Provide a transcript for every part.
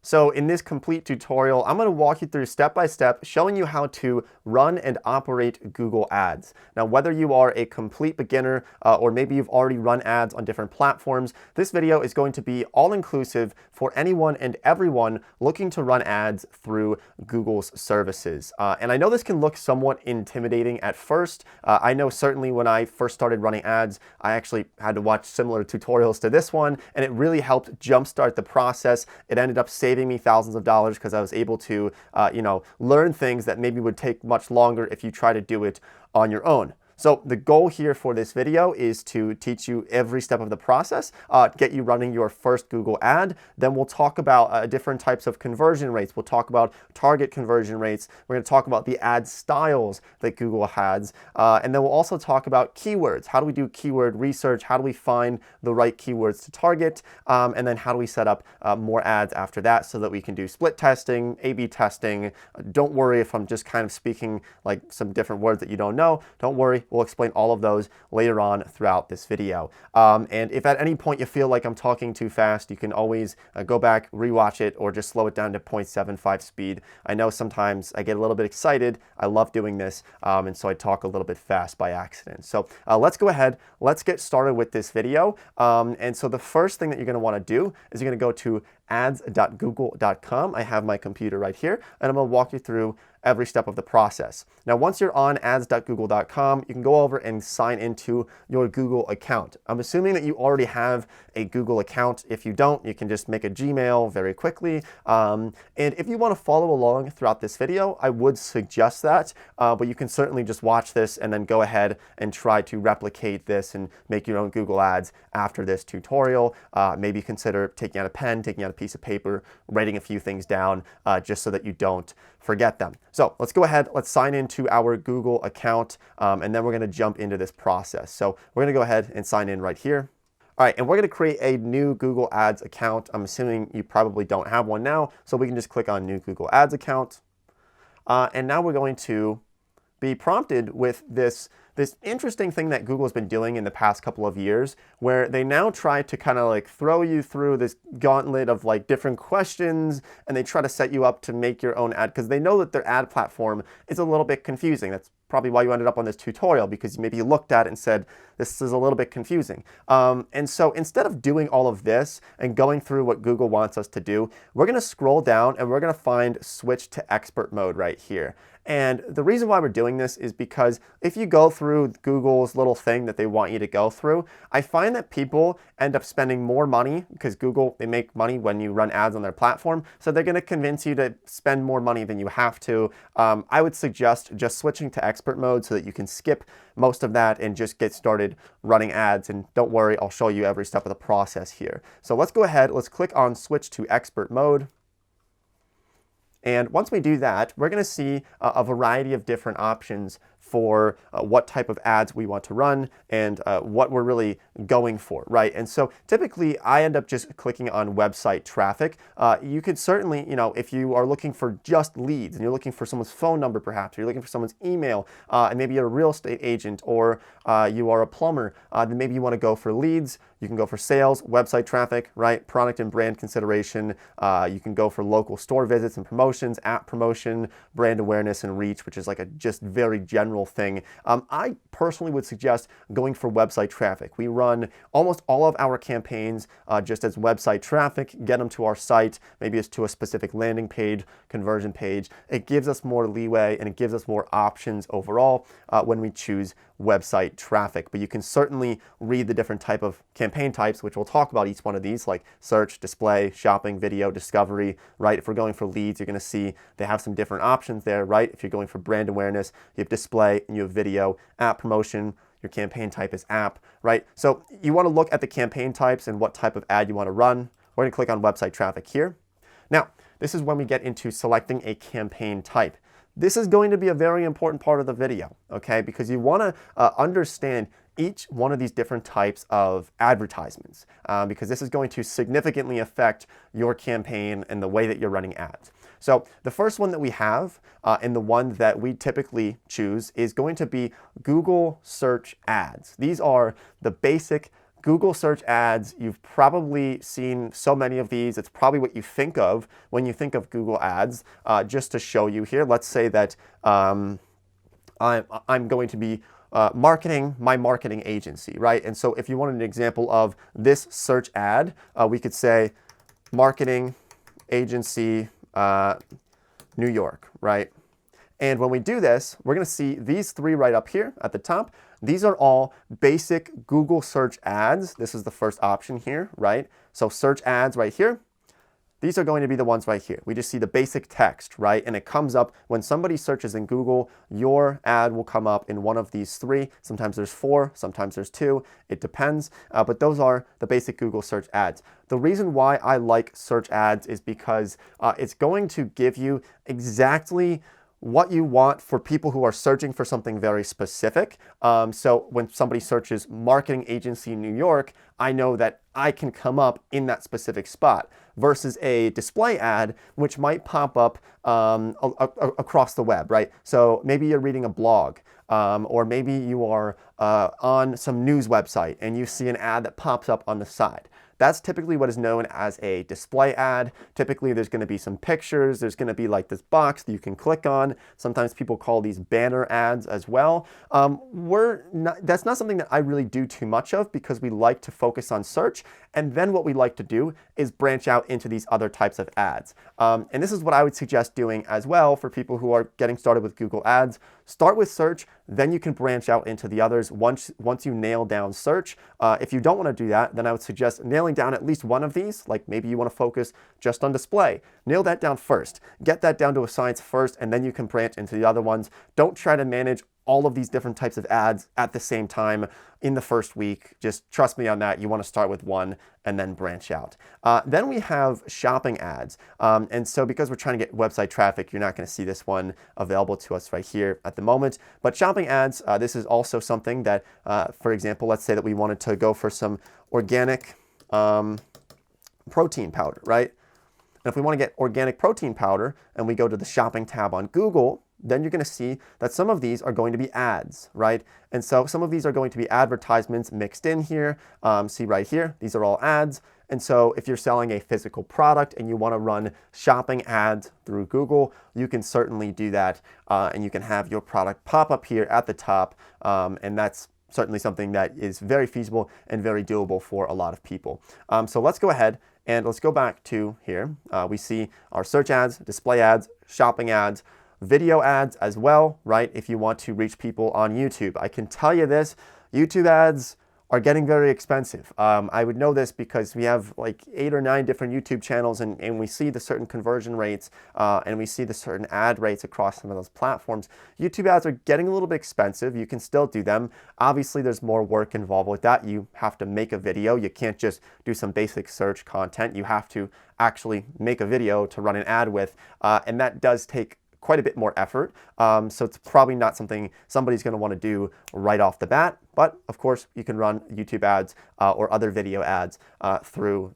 So in this complete tutorial, I'm going to walk you through step by step, showing you how to run and operate Google Ads. Now, whether you are a complete beginner or maybe you've already run ads on different platforms, this video is going to be all-inclusive for anyone and everyone looking to run ads through Google's services. And I know this can look somewhat intimidating at first. I know certainly when I first started running ads, I actually had to watch similar tutorials to this one, and it really helped jumpstart the process. It ended up saving me thousands of dollars because I was able to, learn things that maybe would take much longer if you try to do it on your own. So the goal here for this video is to teach you every step of the process, get you running your first Google ad. Then we'll talk about different types of conversion rates. We'll talk about target conversion rates. We're going to talk about the ad styles that Google has. And then we'll also talk about keywords. How do we do keyword research? How do we find the right keywords to target? And then how do we set up more ads after that so that we can do split testing, A/B testing. Don't worry if I'm just kind of speaking like some different words that you don't know. Don't worry. We'll explain all of those later on throughout this video. And if at any point you feel like I'm talking too fast, you can always go back, rewatch it, or just slow it down to 0.75 speed. I know sometimes I get a little bit excited. I love doing this, and so I talk a little bit fast by accident. So let's go ahead. Let's get started with this video. And so the first thing that you're going to want to do is you're going to go to ads.google.com. I have my computer right here, and I'm going to walk you through every step of the process. Now, once you're on ads.google.com, you can go over and sign into your Google account. I'm assuming that you already have a Google account. If you don't, you can just make a Gmail very quickly. And if you want to follow along throughout this video, I would suggest that, but you can certainly just watch this and then go ahead and try to replicate this and make your own Google ads after this tutorial. Maybe consider taking out a pen, taking out a piece of paper, writing a few things down just so that you don't forget them. So let's go ahead, let's sign into our Google account, and then we're going to jump into this process. So we're going to go ahead and sign in right here. All right, and we're going to create a new Google Ads account. I'm assuming you probably don't have one now, so we can just click on New Google Ads Account. And now we're going to be prompted with this interesting thing that Google's been doing in the past couple of years, where they now try to kind of like throw you through this gauntlet of like different questions, and they try to set you up to make your own ad because they know that their ad platform is a little bit confusing. That's probably why you ended up on this tutorial, because maybe you looked at it and said, this is a little bit confusing. And so instead of doing all of this and going through what Google wants us to do, we're going to scroll down and we're going to find switch to expert mode right here. And the reason why we're doing this is because if you go through Google's little thing that they want you to go through, I find that people end up spending more money because Google, they make money when you run ads on their platform. So they're going to convince you to spend more money than you have to. I would suggest just switching to expert mode so that you can skip most of that and just get started running ads. And don't worry, I'll show you every step of the process here. So let's go ahead, let's click on switch to expert mode. And once we do that, we're going to see a variety of different options for what type of ads we want to run and what we're really going for, right? And so typically I end up just clicking on website traffic. You could certainly, if you are looking for just leads and you're looking for someone's phone number perhaps, or you're looking for someone's email, and maybe you're a real estate agent or you are a plumber, then maybe you want to go for leads. You can go for sales, website traffic, right? Product and brand consideration. You can go for local store visits and promotions, app promotion, brand awareness and reach, which is like a just very general thing. I personally would suggest going for website traffic. We run almost all of our campaigns just as website traffic, get them to our site, maybe it's to a specific landing page, conversion page. It gives us more leeway and it gives us more options overall when we choose website traffic. But you can certainly read the different type of campaign types, which we'll talk about each one of these, like search, display, shopping, video, discovery, right? If we're going for leads, you're going to see they have some different options there, right? If you're going for brand awareness, you have display and you have video. App promotion, your campaign type is app, right? So you want to look at the campaign types and what type of ad you want to run. We're going to click on website traffic here. Now, this is when we get into selecting a campaign type. This is going to be a very important part of the video, okay? Because you want to understand each one of these different types of advertisements because this is going to significantly affect your campaign and the way that you're running ads. So the first one that we have and the one that we typically choose is going to be Google search ads. These are the basic Google search ads, you've probably seen so many of these. It's probably what you think of when you think of Google ads. Just to show you here, let's say that I'm going to be marketing my marketing agency, right? And so if you wanted an example of this search ad, we could say marketing agency New York, right? And when we do this, we're going to see these three right up here at the top. These are all basic Google search ads. This is the first option here, right? So search ads right here. These are going to be the ones right here. We just see the basic text, right? And it comes up when somebody searches in Google, your ad will come up in one of these three. Sometimes there's four, sometimes there's two. It depends. But those are the basic Google search ads. The reason why I like search ads is because it's going to give you exactly what you want for people who are searching for something very specific. So when somebody searches marketing agency New York, I know that I can come up in that specific spot versus a display ad, which might pop up across the web, right? So maybe you're reading a blog, or maybe you are on some news website and you see an ad that pops up on the side. That's typically what is known as a display ad. Typically, there's going to be some pictures. There's going to be like this box that you can click on. Sometimes people call these banner ads as well. That's not something that I really do too much of because we like to focus on search. And then what we like to do is branch out into these other types of ads. And this is what I would suggest doing as well for people who are getting started with Google Ads. Start with search, then you can branch out into the others once you nail down search. If you don't want to do that, then I would suggest nailing down at least one of these, like maybe you want to focus just on display. Nail that down first. Get that down to a science first, and then you can branch into the other ones. Don't try to manage all of these different types of ads at the same time in the first week. Just trust me on that. You want to start with one and then branch out. Then we have shopping ads. And so because we're trying to get website traffic, you're not going to see this one available to us right here at the moment. But shopping ads, this is also something that, for example, let's say that we wanted to go for some organic protein powder, right? And if we want to get organic protein powder and we go to the shopping tab on Google, then you're going to see that some of these are going to be ads, right? And so some of these are going to be advertisements mixed in here. See right here, these are all ads. And so if you're selling a physical product and you want to run shopping ads through Google, you can certainly do that. And you can have your product pop up here at the top. And that's certainly something that is very feasible and very doable for a lot of people. So let's go ahead and let's go back to here. We see our search ads, display ads, shopping ads, video ads as well, right? If you want to reach people on YouTube. I can tell you this, YouTube ads are getting very expensive. I would know this because we have like 8 or 9 different YouTube channels and we see the certain conversion rates and we see the certain ad rates across some of those platforms. YouTube ads are getting a little bit expensive. You can still do them. Obviously, there's more work involved with that. You have to make a video. You can't just do some basic search content. You have to actually make a video to run an ad with, and that does take quite a bit more effort. So it's probably not something somebody's going to want to do right off the bat. But of course, you can run YouTube ads or other video ads through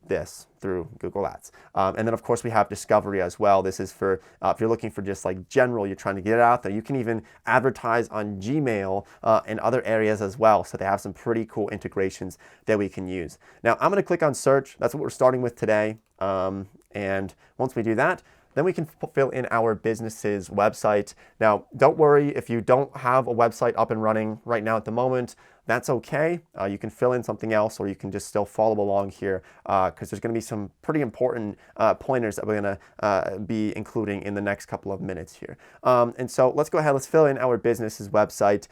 Google Ads. And then of course we have discovery as well. This is for if you're looking for just like general, you're trying to get it out there. You can even advertise on Gmail and other areas as well. So they have some pretty cool integrations that we can use. Now I'm going to click on search. That's what we're starting with today. And once we do that, then we can fill in our business's website. Now, don't worry if you don't have a website up and running right now at the moment. That's okay. You can fill in something else, or you can just still follow along here because there's going to be some pretty important pointers that we're going to be including in the next couple of minutes here. And so let's go ahead. Let's fill in our business's website.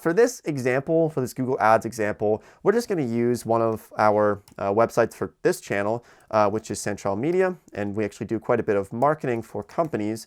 For this example, for this Google Ads example, we're just going to use one of our websites for this channel, which is Santrel Media, and we actually do quite a bit of marketing for companies.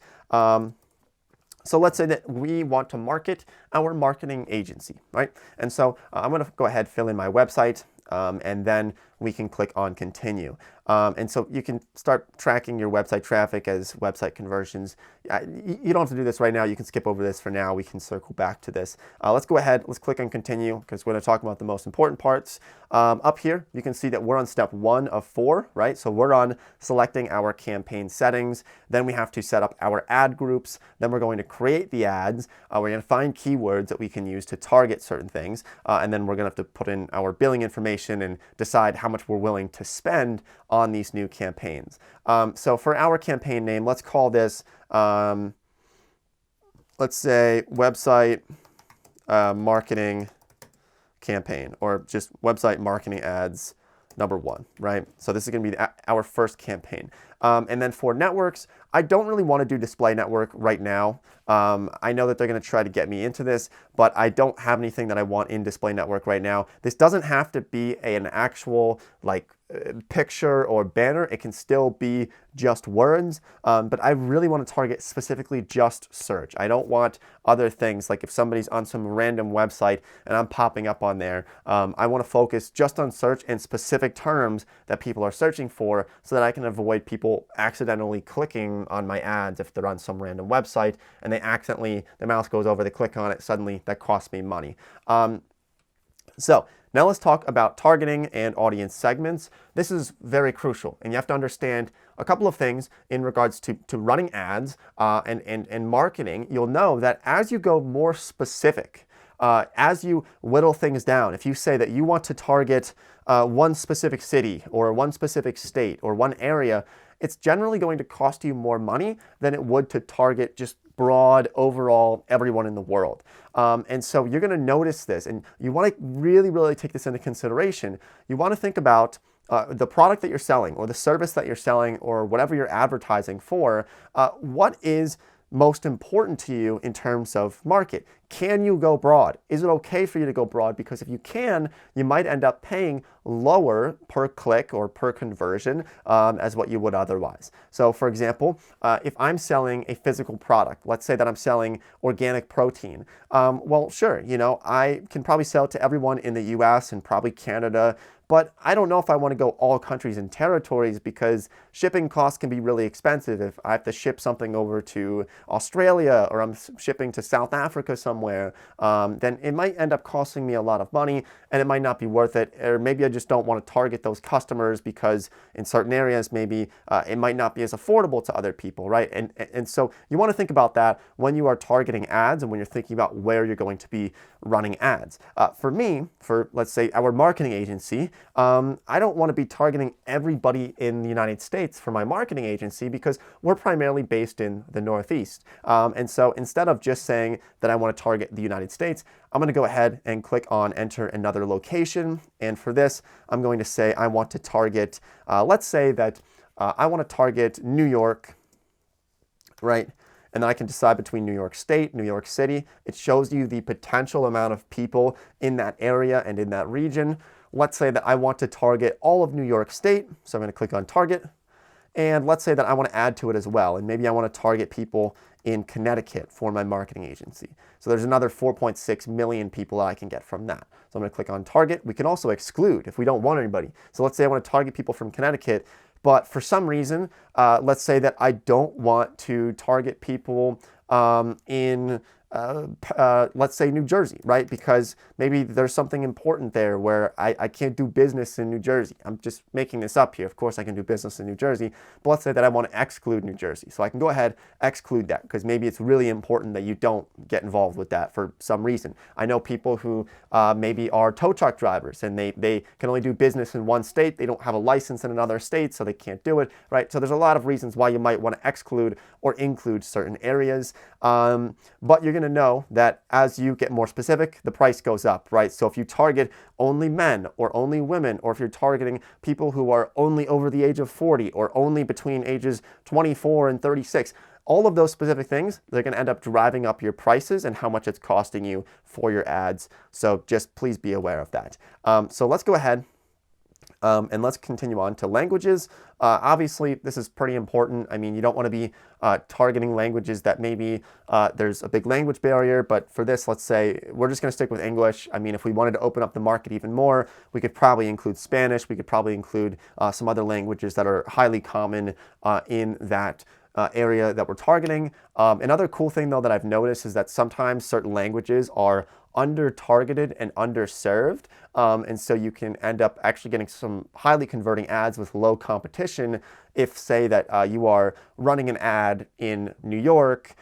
So let's say that we want to market our marketing agency, right? And so I'm going to go ahead, fill in my website, and then we can click on continue. And so you can start tracking your website traffic as website conversions. You don't have to do this right now. You can skip over this for now. We can circle back to this. Let's go ahead. Let's click on continue because we're going to talk about the most important parts. Up here, you can see that we're on step 1 of 4, right? So we're on selecting our campaign settings. Then we have to set up our ad groups. Then we're going to create the ads. We're going to find keywords that we can use to target certain things. And then we're going to have to put in our billing information and decide how much we're willing to spend on these new campaigns. So for our campaign name, let's call this, let's say website marketing campaign, or just website marketing ads number 1, right? So this is going to be our first campaign. And then for networks, I don't really want to do display network right now. I know that they're going to try to get me into this, but I don't have anything that I want in display network right now. This doesn't have to be an actual like picture or banner. It can still be just words, but I really want to target specifically just search. I don't want other things like if somebody's on some random website and I'm popping up on there, I want to focus just on search and specific terms that people are searching for so that I can avoid people accidentally clicking on my ads if they're on some random website and they accidentally, the mouse goes over, they click on it, suddenly that costs me money. So now let's talk about targeting and audience segments. This is very crucial, and you have to understand a couple of things in regards to running ads and marketing. You'll know that as you go more specific, as you whittle things down, if you say that you want to target one specific city or one specific state or one area, it's generally going to cost you more money than it would to target just broad, overall, everyone in the world. And so you're going to notice this, and you want to really, really take this into consideration. You want to think about the product that you're selling or the service that you're selling or whatever you're advertising for. What is most important to you in terms of market? Can you go broad? Is it okay for you to go broad? Because if you can, you might end up paying lower per click or per conversion as what you would otherwise. So for example, if I'm selling a physical product, let's say that I'm selling organic protein. Well, sure, you know, I can probably sell it to everyone in the US and probably Canada, but I don't know if I want to go all countries and territories because shipping costs can be really expensive. If I have to ship something over to Australia or I'm shipping to South Africa somewhere, then it might end up costing me a lot of money and it might not be worth it. Or maybe I just don't want to target those customers because in certain areas, maybe it might not be as affordable to other people, right? And so you want to think about that when you are targeting ads and when you're thinking about where you're going to be running ads. For me, for let's say our marketing agency, I don't want to be targeting everybody in the United States for my marketing agency because we're primarily based in the Northeast. And so instead of just saying that I want to target the United States, I'm going to go ahead and click on enter another location. And for this, I'm going to say I want to target, let's say that I want to target New York, right? And then I can decide between New York State, New York City. It shows you the potential amount of people in that area and in that region. Let's say that I want to target all of New York State. So I'm going to click on target. And let's say that I want to add to it as well. And maybe I want to target people in Connecticut for my marketing agency. So there's another 4.6 million people that I can get from that. So I'm going to click on target. We can also exclude if we don't want anybody. So let's say I want to target people from Connecticut, but for some reason, let's say that I don't want to target people in let's say New Jersey, right? Because maybe there's something important there where I can't do business in New Jersey. I'm just making this up here. Of course, I can do business in New Jersey, but let's say that I want to exclude New Jersey. So I can go ahead, exclude that, because maybe it's really important that you don't get involved with that for some reason. I know people who maybe are tow truck drivers and they can only do business in one state. They don't have a license in another state, so they can't do it, right? So there's a lot of reasons why you might want to exclude or include certain areas. But you're going to know that as you get more specific, the price goes up, right? So if you target only men or only women, or if you're targeting people who are only over the age of 40 or only between ages 24 and 36, all of those specific things, they're going to end up driving up your prices and how much it's costing you for your ads. So just please be aware of that. So let's go ahead. And let's continue on to languages. Obviously, this is pretty important. I mean, you don't want to be targeting languages that maybe there's a big language barrier, but for this, let's say we're just going to stick with English. I mean, if we wanted to open up the market even more, we could probably include Spanish. We could probably include some other languages that are highly common in that area that we're targeting. Another cool thing, though, that I've noticed is that sometimes certain languages are under-targeted and underserved, and so you can end up actually getting some highly converting ads with low competition if, say, that you are running an ad in New York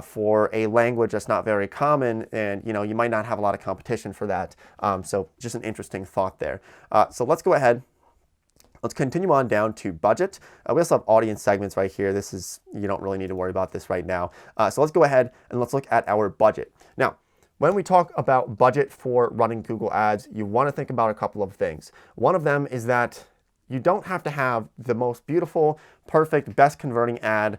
for a language that's not very common, and you might not have a lot of competition for that. So just an interesting thought there. So let's go ahead. Let's continue on down to budget. We also have audience segments right here. You don't really need to worry about this right now. So let's go ahead and let's look at our budget. Now, when we talk about budget for running Google Ads, you want to think about a couple of things. One of them is that you don't have to have the most beautiful, perfect, best converting ad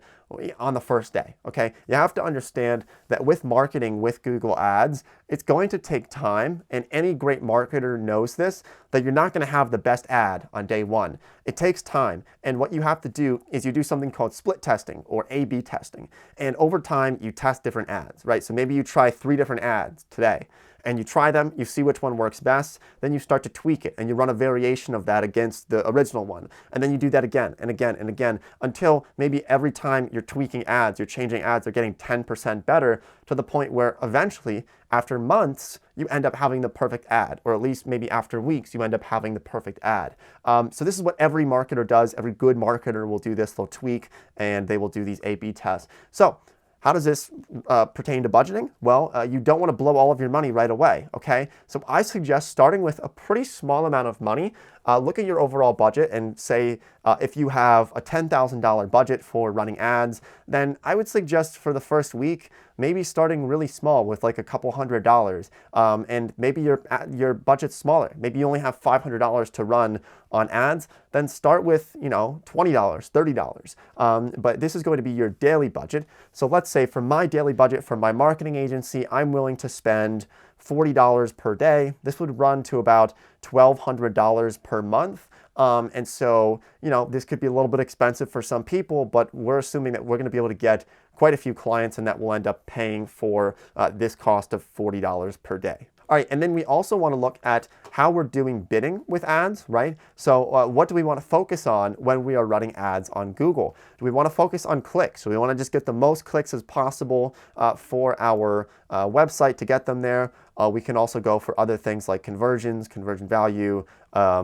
on the first day, okay? You have to understand that with marketing with Google Ads, it's going to take time, and any great marketer knows this, that you're not going to have the best ad on day one. It takes time, and what you have to do is you do something called split testing or A/B testing, and over time, you test different ads, right? So maybe you try 3 different ads today, and you try them, you see which one works best, then you start to tweak it, and you run a variation of that against the original one, and then you do that again and again and again until maybe every time you're tweaking ads, you're changing ads, they're getting 10% better to the point where eventually, after months, you end up having the perfect ad, or at least maybe after weeks, you end up having the perfect ad. So this is what every marketer does. Every good marketer will do this. They'll tweak, and they will do these A/B tests. So how does this pertain to budgeting? Well, you don't want to blow all of your money right away, okay? So I suggest starting with a pretty small amount of money. Look at your overall budget and say if you have a $10,000 budget for running ads, then I would suggest for the first week, maybe starting really small with like a couple $100s, and maybe your budget's smaller. Maybe you only have $500 to run on ads, then start with $20, $30. But this is going to be your daily budget. So let's say for my daily budget for my marketing agency, I'm willing to spend $40 per day. This would run to about $1,200 per month. And so, this could be a little bit expensive for some people, but we're assuming that we're going to be able to get quite a few clients, and that will end up paying for this cost of $40 per day. All right, and then we also want to look at how we're doing bidding with ads, right? So what do we want to focus on when we are running ads on Google? Do we want to focus on clicks? So we want to just get the most clicks as possible for our website to get them there. We can also go for other things like conversions, conversion value,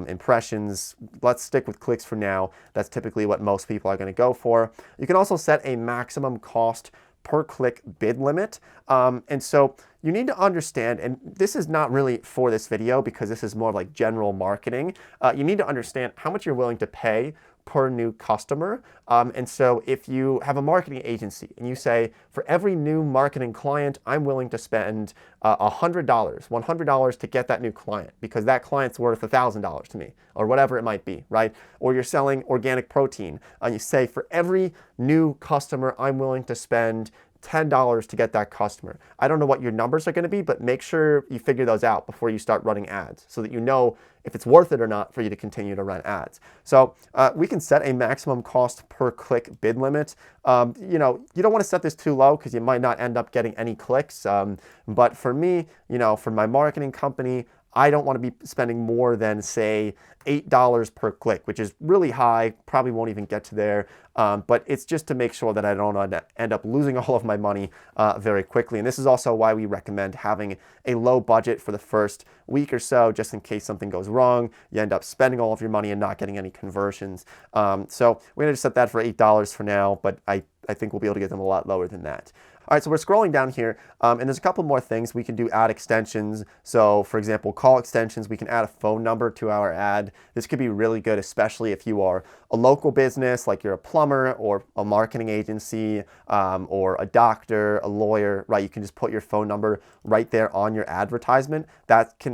impressions. Let's stick with clicks for now. That's typically what most people are going to go for. You can also set a maximum cost per click bid limit. And so you need to understand, and this is not really for this video because this is more like general marketing. You need to understand how much you're willing to pay per new customer. And so if you have a marketing agency and you say, for every new marketing client, I'm willing to spend $100 to get that new client because that client's worth $1,000 to me, or whatever it might be, right? Or you're selling organic protein and you say, for every new customer, I'm willing to spend $10 to get that customer. I don't know what your numbers are going to be, but make sure you figure those out before you start running ads so that you know if it's worth it or not for you to continue to run ads. So we can set a maximum cost per click bid limit. You don't want to set this too low because you might not end up getting any clicks. But for me, for my marketing company, I don't want to be spending more than, say, $8 per click, which is really high, probably won't even get to there. But it's just to make sure that I don't end up losing all of my money very quickly. And this is also why we recommend having a low budget for the first week or so, just in case something goes wrong. You end up spending all of your money and not getting any conversions. So we're going to just set that for $8 for now, but I think we'll be able to get them a lot lower than that. All right, so we're scrolling down here, and there's a couple more things. We can do ad extensions. So, for example, call extensions. We can add a phone number to our ad. This could be really good, especially if you are a local business, like you're a plumber or a marketing agency, or a doctor, a lawyer, right? You can just put your phone number right there on your advertisement.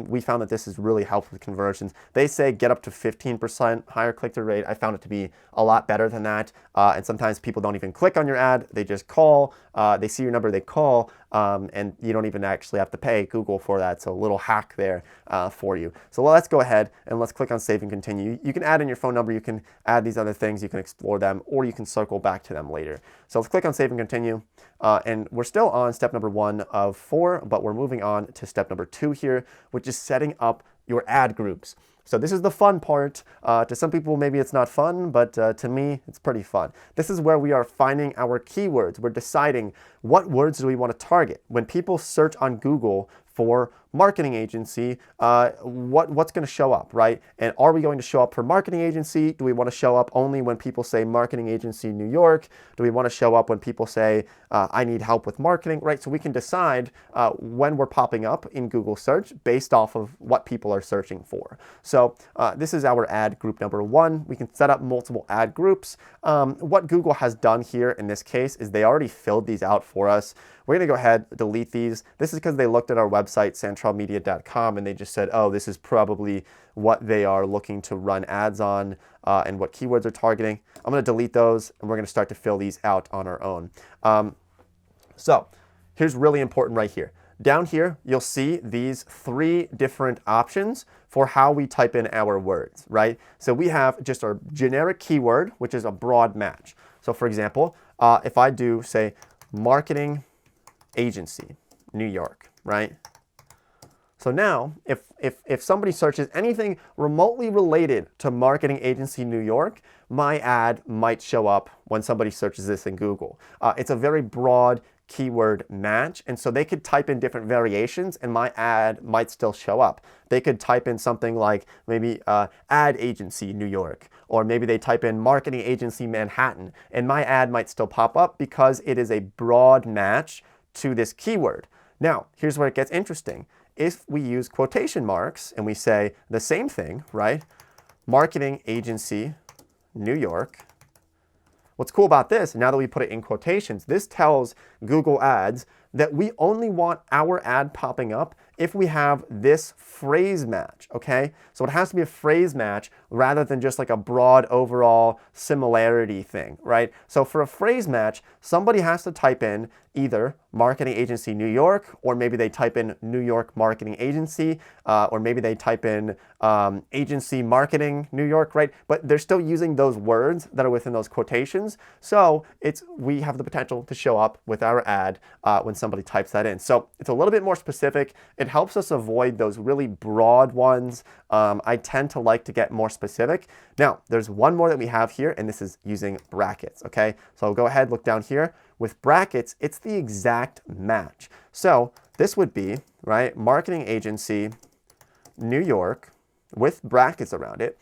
We found that this is really helpful with conversions. They say get up to 15% higher click-through rate. I found it to be a lot better than that. And sometimes people don't even click on your ad. They just call. They see your number, they call, and you don't even actually have to pay Google for that. So a little hack there for you. So let's go ahead and let's click on save and continue. You can add in your phone number, you can add these other things, you can explore them, or you can circle back to them later. So let's click on save and continue. And we're still on step number 1 of 4, but we're moving on to step number 2 here, which is setting up your ad groups. So this is the fun part. To some people, maybe it's not fun, but to me, it's pretty fun. This is where we are finding our keywords. We're deciding what words do we want to target. When people search on Google for marketing agency, what's going to show up, right? And are we going to show up for marketing agency? Do we want to show up only when people say marketing agency New York? Do we want to show up when people say I need help with marketing, right? So we can decide when we're popping up in Google search based off of what people are searching for. So this is our ad group number 1. We can set up multiple ad groups. What Google has done here in this case is they already filled these out for us. We're going to go ahead, delete these. This is because they looked at our website, santrelmedia.com, and they just said, oh, this is probably what they are looking to run ads on and what keywords are targeting. I'm going to delete those, and we're going to start to fill these out on our own. So here's really important right here. Down here, you'll see these 3 different options for how we type in our words, right? So we have just our generic keyword, which is a broad match. So for example, if I do, say, marketing agency, New York, right? So now, if somebody searches anything remotely related to marketing agency New York, my ad might show up when somebody searches this in Google. It's a very broad keyword match, and so they could type in different variations and my ad might still show up. They could type in something like maybe ad agency New York, or maybe they type in marketing agency Manhattan, and my ad might still pop up because it is a broad match to this keyword. Now, here's where it gets interesting. If we use quotation marks and we say the same thing, right? Marketing agency New York. What's cool about this, now that we put it in quotations, this tells Google Ads that we only want our ad popping up if we have this phrase match, okay? So it has to be a phrase match rather than just like a broad overall similarity thing, right? So for a phrase match, somebody has to type in either marketing agency New York, or maybe they type in New York marketing agency, or maybe they type in agency marketing New York, right? But they're still using those words that are within those quotations. So we have the potential to show up with our ad when somebody types that in. So it's a little bit more specific. It helps us avoid those really broad ones. I tend to like to get more specific. Now, there's one more that we have here, and this is using brackets, okay? So I'll go ahead, look down here. With brackets, it's the exact match. So this would be, right, marketing agency New York with brackets around it.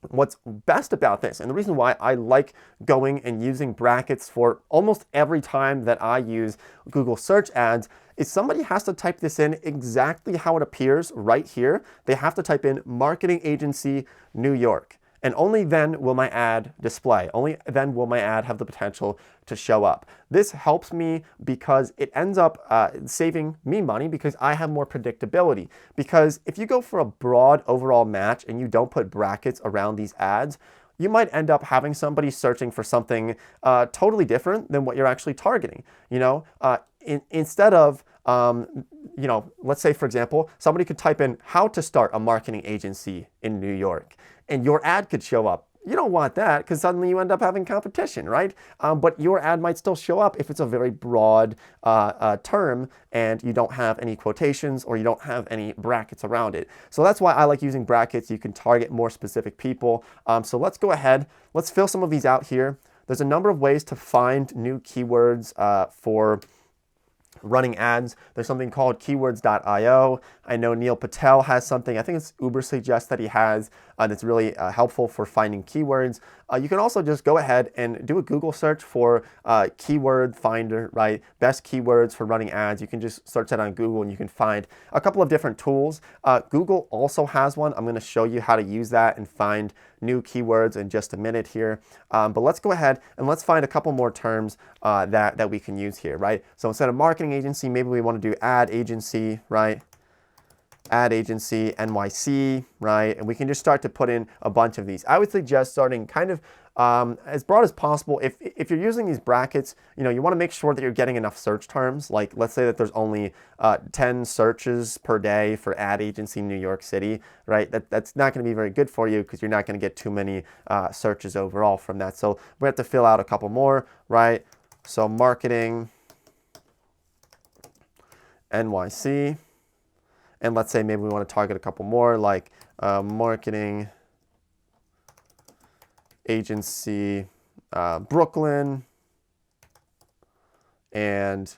What's best about this, and the reason why I like going and using brackets for almost every time that I use Google search ads, is somebody has to type this in exactly how it appears right here. They have to type in marketing agency New York. And only then will my ad display. Only then will my ad have the potential to show up. This helps me because it ends up saving me money because I have more predictability. Because if you go for a broad overall match and you don't put brackets around these ads, you might end up having somebody searching for something totally different than what you're actually targeting. You know, instead of let's say, for example, somebody could type in how to start a marketing agency in New York, and your ad could show up. You don't want that because suddenly you end up having competition, right? But your ad might still show up if it's a very broad term and you don't have any quotations or you don't have any brackets around it. So that's why I like using brackets. You can target more specific people. So let's go ahead. Let's fill some of these out here. There's a number of ways to find new keywords for running ads. There's something called keywords.io. I know Neil Patel has something, I think it's Ubersuggest that he has, that's really helpful for finding keywords. You can also just go ahead and do a Google search for keyword finder, right? Best keywords for running ads. You can just search that on Google and you can find a couple of different tools. Google also has one. I'm going to show you how to use that and find new keywords in just a minute here. But let's go ahead and let's find a couple more terms that we can use here, right? So instead of marketing agency, maybe we want to do ad agency, right? Ad agency NYC, right? And we can just start to put in a bunch of these. I would suggest starting kind of as broad as possible. If you're using these brackets, you want to make sure that you're getting enough search terms. Like, let's say that there's only 10 searches per day for ad agency New York City, right? That's not going to be very good for you because you're not going to get too many searches overall from that. So we have to fill out a couple more, right? So marketing NYC, and let's say maybe we want to target a couple more, like marketing agency Brooklyn, and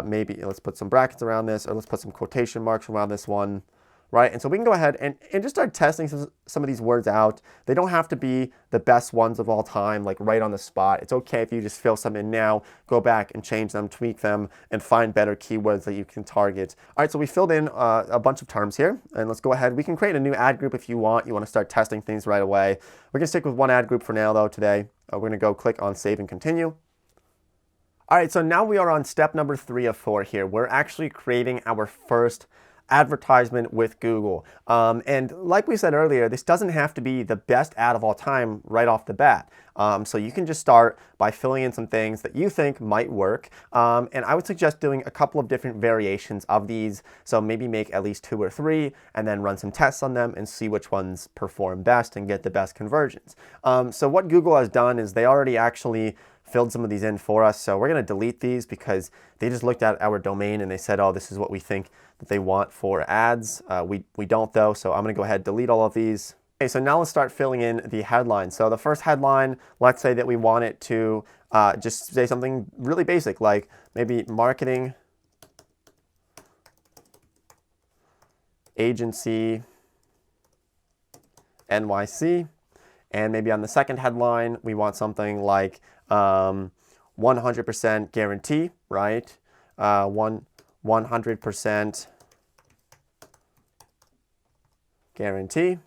maybe let's put some brackets around this, or let's put some quotation marks around this one, right? And so we can go ahead and just start testing some of these words out. They don't have to be the best ones of all time, like right on the spot. It's okay if you just fill some in now, go back and change them, tweak them, and find better keywords that you can target. All right, so we filled in a bunch of terms here, and let's go ahead. We can create a new ad group if you want. You want to start testing things right away. We're gonna stick with one ad group for now though today. We're gonna go click on Save and Continue. All right, so now we are on step number 3 of 4 here. We're actually creating our first advertisement with Google. And like we said earlier, this doesn't have to be the best ad of all time right off the bat. So you can just start by filling in some things that you think might work. And I would suggest doing a couple of different variations of these. So maybe make at least 2 or 3 and then run some tests on them and see which ones perform best and get the best conversions. So what Google has done is they already actually filled some of these in for us. So we're going to delete these because they just looked at our domain and they said, oh, this is what we think that they want for ads. We don't though, so I'm going to go ahead and delete all of these. Okay, so now let's start filling in the headline. So the first headline, let's say that we want it to just say something really basic, like maybe marketing agency NYC. And maybe on the second headline, we want something like 100% guarantee, right? 100% guarantee.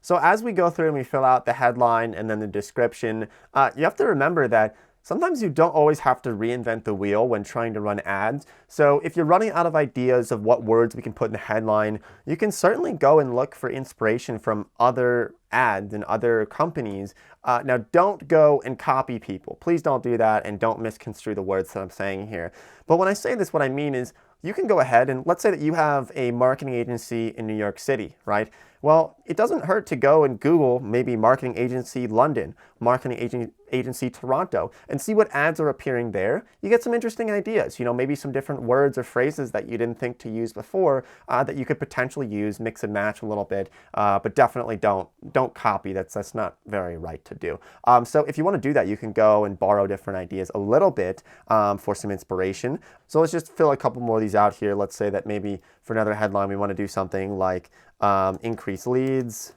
So as we go through and we fill out the headline and then the description, you have to remember that sometimes you don't always have to reinvent the wheel when trying to run ads. So if you're running out of ideas of what words we can put in the headline, you can certainly go and look for inspiration from other ads and other companies. Now don't go and copy people. Please don't do that, and don't misconstrue the words that I'm saying here. But when I say this, what I mean is you can go ahead and let's say that you have a marketing agency in New York City, right? Well, it doesn't hurt to go and Google maybe marketing agency London, marketing agency Toronto, and see what ads are appearing there. You get some interesting ideas, maybe some different words or phrases that you didn't think to use before that you could potentially use, mix and match a little bit, but definitely don't copy. That's not very right to do. So if you want to do that, you can go and borrow different ideas a little bit for some inspiration. So let's just fill a couple more of these out here. Let's say that maybe for another headline, we want to do something like increase leads.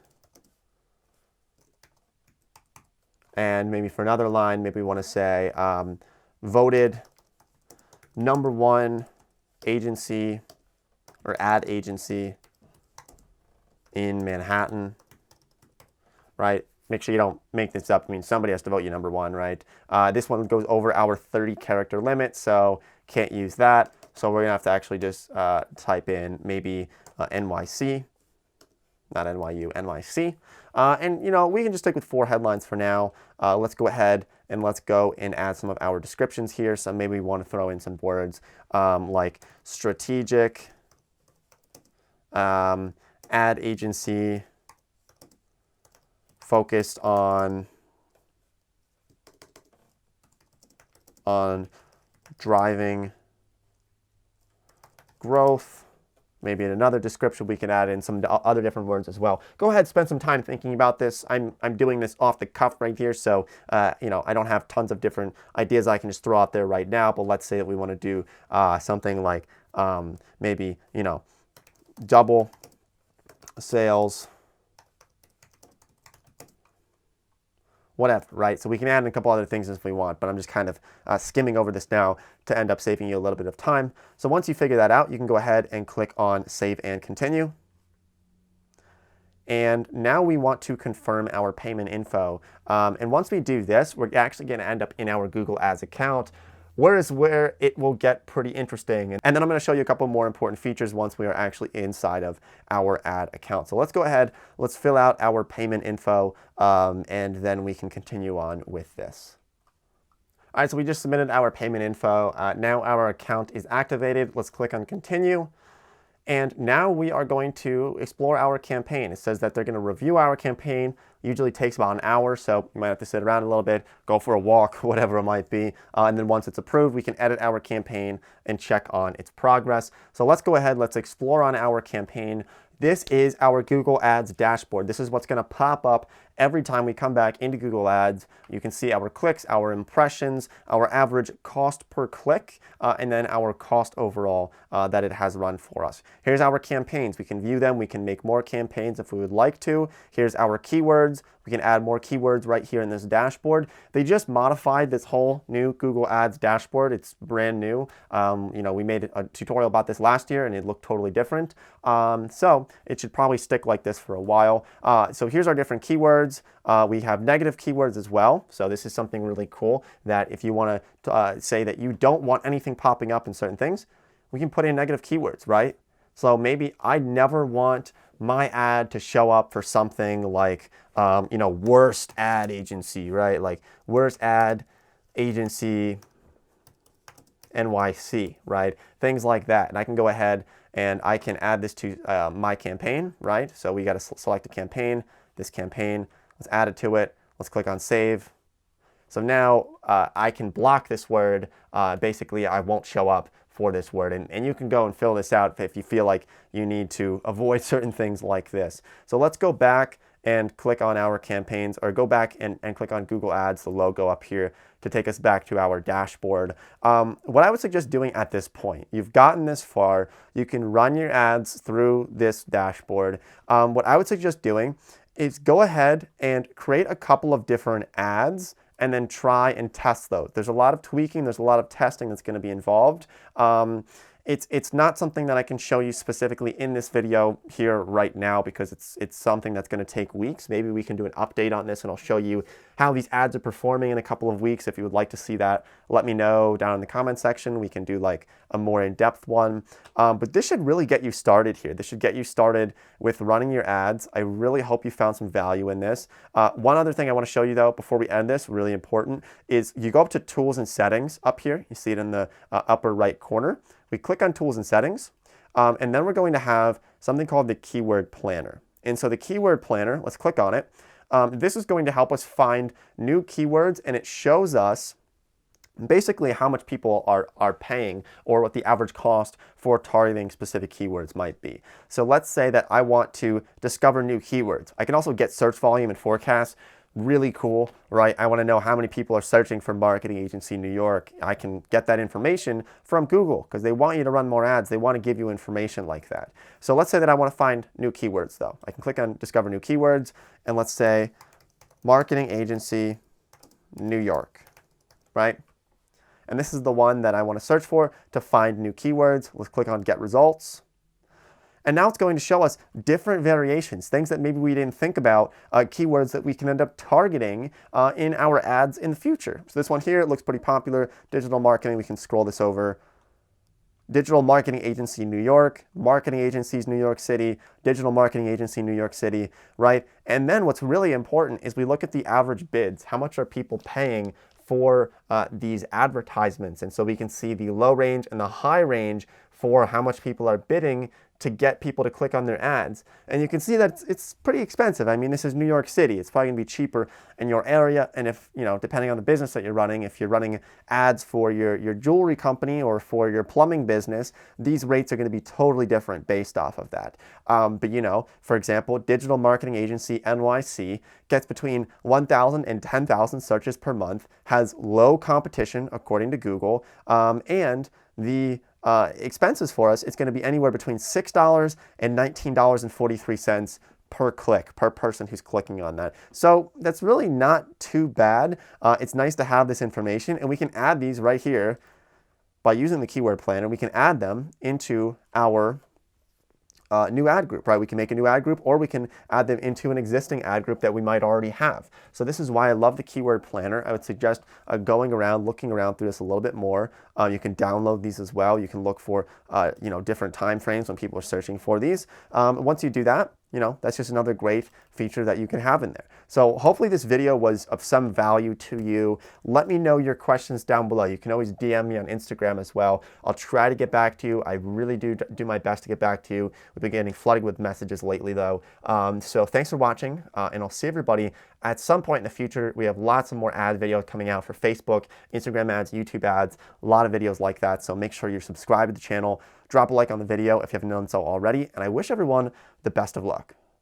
And maybe for another line, maybe we want to say voted #1 agency or ad agency in Manhattan, right? Make sure you don't make this up. I mean, somebody has to vote you #1, right? This one goes over our 30-character limit, so can't use that. So we're going to have to actually just type in maybe NYC, not NYU, NYC. And, we can just stick with 4 headlines for now. Let's go ahead and let's go and add some of our descriptions here. So maybe we want to throw in some words like strategic, ad agency focused on driving growth. Maybe in another description we can add in some other different words as well. Go ahead, spend some time thinking about this. I'm doing this off the cuff right here, so I don't have tons of different ideas I can just throw out there right now. But let's say that we want to do something like maybe double sales, whatever, right? So we can add in a couple other things if we want, but I'm just kind of skimming over this now to end up saving you a little bit of time. So once you figure that out, you can go ahead and click on Save and Continue. And now we want to confirm our payment info. And once we do this, we're actually going to end up in our Google Ads account. whereas where it will get pretty interesting. And then I'm going to show you a couple more important features once we are actually inside of our ad account. So let's go ahead, let's fill out our payment info, and then we can continue on with this. All right, so we just submitted our payment info. Now our account is activated. Let's click on continue. And now we are going to explore our campaign. It says that they're going to review our campaign. Usually takes about an hour, so you might have to sit around a little bit, go for a walk, whatever it might be. And then once it's approved, we can edit our campaign and check on its progress. So let's go ahead, let's explore on our campaign. This is our Google Ads dashboard. This is what's going to pop up every time we come back into Google Ads. You can see our clicks, our impressions, our average cost per click, and then our cost overall that it has run for us. Here's our campaigns. We can view them. We can make more campaigns if we would like to. Here's our keywords. We can add more keywords right here in this dashboard. They just modified this whole new Google Ads dashboard. It's brand new. We made a tutorial about this last year and it looked totally different. So it should probably stick like this for a while. So here's our different keywords. We have negative keywords as well. So this is something really cool that if you want to say that you don't want anything popping up in certain things, we can put in negative keywords, right? So maybe I never want my ad to show up for something like, worst ad agency, right? Like worst ad agency NYC, right? Things like that. And I can go ahead and I can add this to my campaign, right? So we got to select a campaign, this campaign, let's add it to it. Let's click on save. So now I can block this word. Basically, I won't show up for this word. And you can go and fill this out if you feel like you need to avoid certain things like this. So let's go back and click on our campaigns, or go back and click on Google Ads, the logo up here, to take us back to our dashboard. What I would suggest doing at this point, you've gotten this far, you can run your ads through this dashboard. What I would suggest doing is go ahead and create a couple of different ads and then try and test those. There's a lot of tweaking, there's a lot of testing that's going to be involved. It's not something that I can show you specifically in this video here right now because it's something that's going to take weeks. Maybe we can do an update on this and I'll show you how these ads are performing in a couple of weeks. If you would like to see that, let me know down in the comment section. We can do like a more in-depth one. But this should really get you started here. This should get you started with running your ads. I really hope you found some value in this. One other thing I want to show you though, before we end this, really important, is you go up to Tools and Settings up here. You see it in the upper right corner. We click on Tools and Settings, and then we're going to have something called the Keyword Planner. And so the Keyword Planner, let's click on it. This is going to help us find new keywords, and it shows us basically how much people are paying or what the average cost for targeting specific keywords might be. So let's say that I want to discover new keywords. I can also get search volume and forecasts. Really cool, right? I want to know how many people are searching for marketing agency New York. I can get that information from Google because they want you to run more ads. They want to give you information like that. So let's say that I want to find new keywords though. I can click on discover new keywords and let's say marketing agency New York, right? And this is the one that I want to search for to find new keywords. Let's click on get results. And now it's going to show us different variations, things that maybe we didn't think about, keywords that we can end up targeting in our ads in the future. So this one here, it looks pretty popular. Digital marketing, we can scroll this over. Digital marketing agency New York, marketing agencies New York City, digital marketing agency New York City, right? And then what's really important is we look at the average bids. How much are people paying for these advertisements? And so we can see the low range and the high range for how much people are bidding to get people to click on their ads. And you can see that it's pretty expensive. I mean, this is New York City. It's probably gonna be cheaper in your area. And if, depending on the business that you're running, if you're running ads for your jewelry company or for your plumbing business, these rates are gonna be totally different based off of that. But for example, digital marketing agency NYC gets between 1,000 and 10,000 searches per month, has low competition according to Google, and the expenses for us, it's going to be anywhere between $6 and $19.43 per click, per person who's clicking on that. So that's really not too bad. It's nice to have this information, and we can add these right here by using the Keyword Planner. We can add them into our new ad group, right? We can make a new ad group, or we can add them into an existing ad group that we might already have. So this is why I love the keyword planner. I would suggest going around, looking around through this a little bit more. You can download these as well. You can look for different time frames when people are searching for these. Once you do that, that's just another great feature that you can have in there. So hopefully this video was of some value to you. Let me know your questions down below. You can always DM me on Instagram as well. I'll try to get back to you. I really do my best to get back to you. We've been getting flooded with messages lately though. So thanks for watching, and I'll see everybody at some point in the future. We have lots of more ad videos coming out for Facebook, Instagram ads, YouTube ads, a lot of videos like that. So make sure you're subscribed to the channel. Drop a like on the video if you haven't done so already, and I wish everyone the best of luck.